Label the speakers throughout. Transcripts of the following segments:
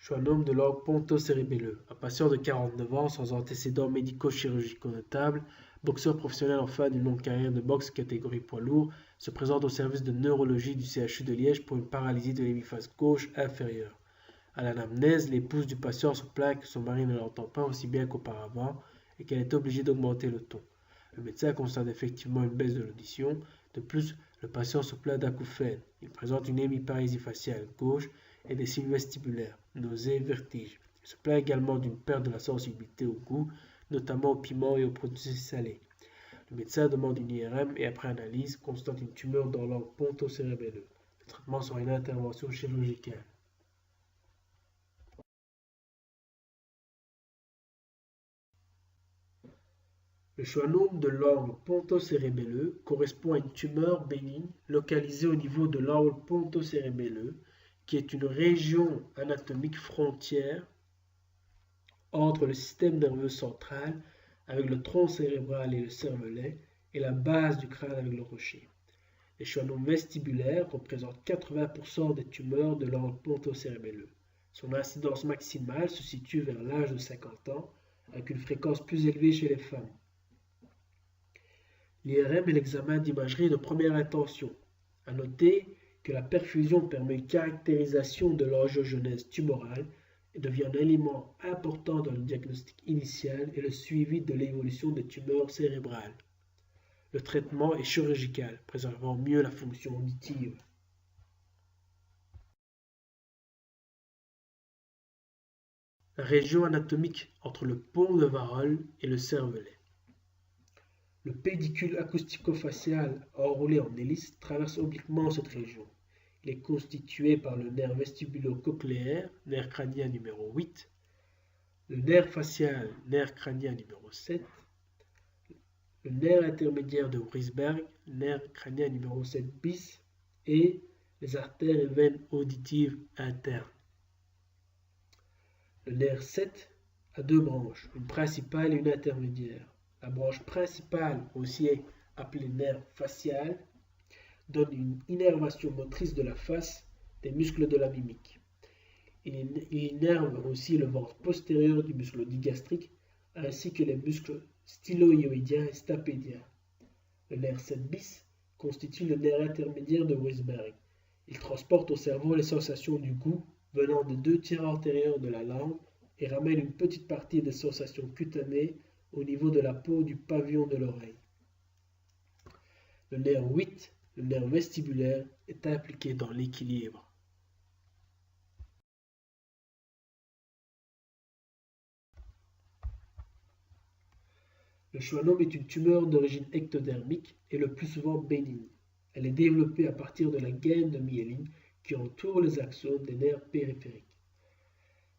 Speaker 1: Schwannome de l'orgue ponto-cérébelleux, un patient de 49 ans sans antécédents médico-chirurgicaux notables, boxeur professionnel en fin d'une longue carrière de boxe catégorie poids lourd, se présente au service de neurologie du CHU de Liège pour une paralysie de l'hémiphase gauche inférieure. À l'anamnèse, l'épouse du patient se plaint que son mari ne l'entend pas aussi bien qu'auparavant et qu'elle est obligée d'augmenter le ton. Le médecin constate effectivement une baisse de l'audition. De plus, le patient se plaint d'acouphènes. Il présente une hémiparésie faciale gauche et des signes vestibulaires, nausées, vertiges. Il se plaint également d'une perte de la sensibilité au goût, notamment au piment et aux produits salés. Le médecin demande une IRM et après analyse, constate une tumeur dans l'orgue ponto-cérébelleux. Le traitement sera une intervention chirurgicale. Le schwannome de l'angle ponto-cérébelleux correspond à une tumeur bénigne localisée au niveau de l'angle ponto-cérébelleux, qui est une région anatomique frontière entre le système nerveux central avec le tronc cérébral et le cervelet et la base du crâne avec le rocher. Les schwannomes vestibulaires représentent 80% des tumeurs de l'angle ponto-cérébelleux. Son incidence maximale se situe vers l'âge de 50 ans, avec une fréquence plus élevée chez les femmes. L'IRM est l'examen d'imagerie de première intention. À noter que la perfusion permet une caractérisation de l'angiogenèse tumorale et devient un élément important dans le diagnostic initial et le suivi de l'évolution des tumeurs cérébrales. Le traitement est chirurgical, préservant mieux la fonction auditive. La région anatomique entre le pont de Varol et le cervelet. Le pédicule acoustico-facial enroulé en hélice traverse obliquement cette région. Il est constitué par le nerf vestibulo-cochléaire, nerf crânien numéro 8, le nerf facial, nerf crânien numéro 7, le nerf intermédiaire de Wrisberg, nerf crânien numéro 7 bis, et les artères et veines auditives internes. Le nerf 7 a deux branches, une principale et une intermédiaire. La branche principale, aussi appelée nerf facial, donne une innervation motrice de la face des muscles de la mimique. Il innerve aussi le ventre postérieur du muscle digastrique ainsi que les muscles styloïoïdiens et stapédiens. Le nerf 7 bis constitue le nerf intermédiaire de Wrisberg. Il transporte au cerveau les sensations du goût venant des deux tiers antérieurs de la langue et ramène une petite partie des sensations cutanées au niveau de la peau du pavillon de l'oreille. Le nerf 8, le nerf vestibulaire, est impliqué dans l'équilibre. Le schwannome est une tumeur d'origine ectodermique et le plus souvent bénigne. Elle est développée à partir de la gaine de myéline qui entoure les axones des nerfs périphériques.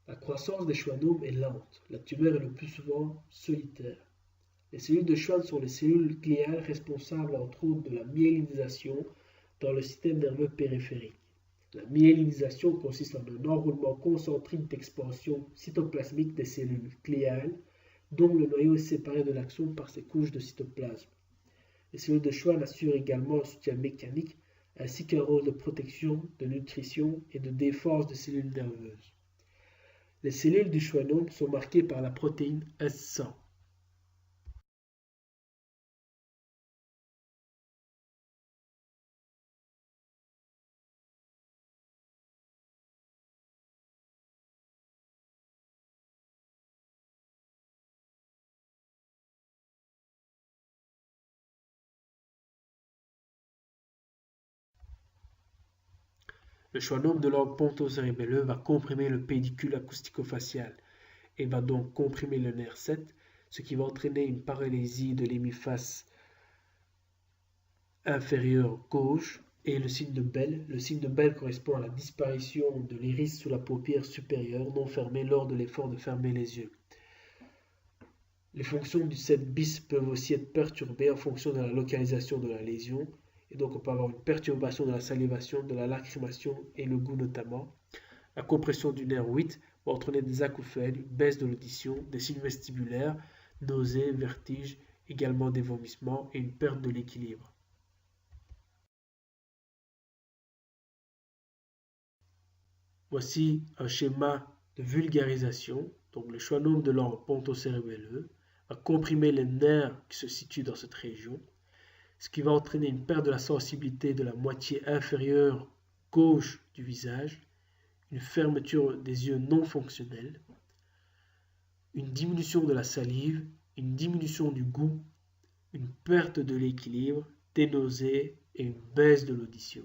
Speaker 1: La croissance des schwannomes est lente. La tumeur est le plus souvent solitaire. Les cellules de Schwann sont les cellules gliales responsables entre autres de la myélinisation dans le système nerveux périphérique. La myélinisation consiste en un enroulement concentrique d'expansion cytoplasmique des cellules gliales dont le noyau est séparé de l'axone par ses couches de cytoplasme. Les cellules de Schwann assurent également un soutien mécanique ainsi qu'un rôle de protection, de nutrition et de défense des cellules nerveuses. Les cellules du schwannome sont marquées par la protéine S100. Le schwannome de l'orgue ponto-cérébelleux va comprimer le pédicule acoustico-facial et va donc comprimer le nerf 7, ce qui va entraîner une paralysie de l'hémiphase inférieure gauche et le signe de Bell. Le signe de Bell correspond à la disparition de l'iris sous la paupière supérieure non fermée lors de l'effort de fermer les yeux. Les fonctions du 7 bis peuvent aussi être perturbées en fonction de la localisation de la lésion. Et donc on peut avoir une perturbation de la salivation, de la lacrymation et le goût notamment. La compression du nerf 8 va entraîner des acouphènes, une baisse de l'audition, des signes vestibulaires, nausées, vertiges, également des vomissements et une perte de l'équilibre. Voici un schéma de vulgarisation, donc le schwannome de l'ordre pontocérébelleux, va comprimer les nerfs qui se situent dans cette région, ce qui va entraîner une perte de la sensibilité de la moitié inférieure gauche du visage, une fermeture des yeux non fonctionnelle, une diminution de la salive, une diminution du goût, une perte de l'équilibre, des nausées et une baisse de l'audition.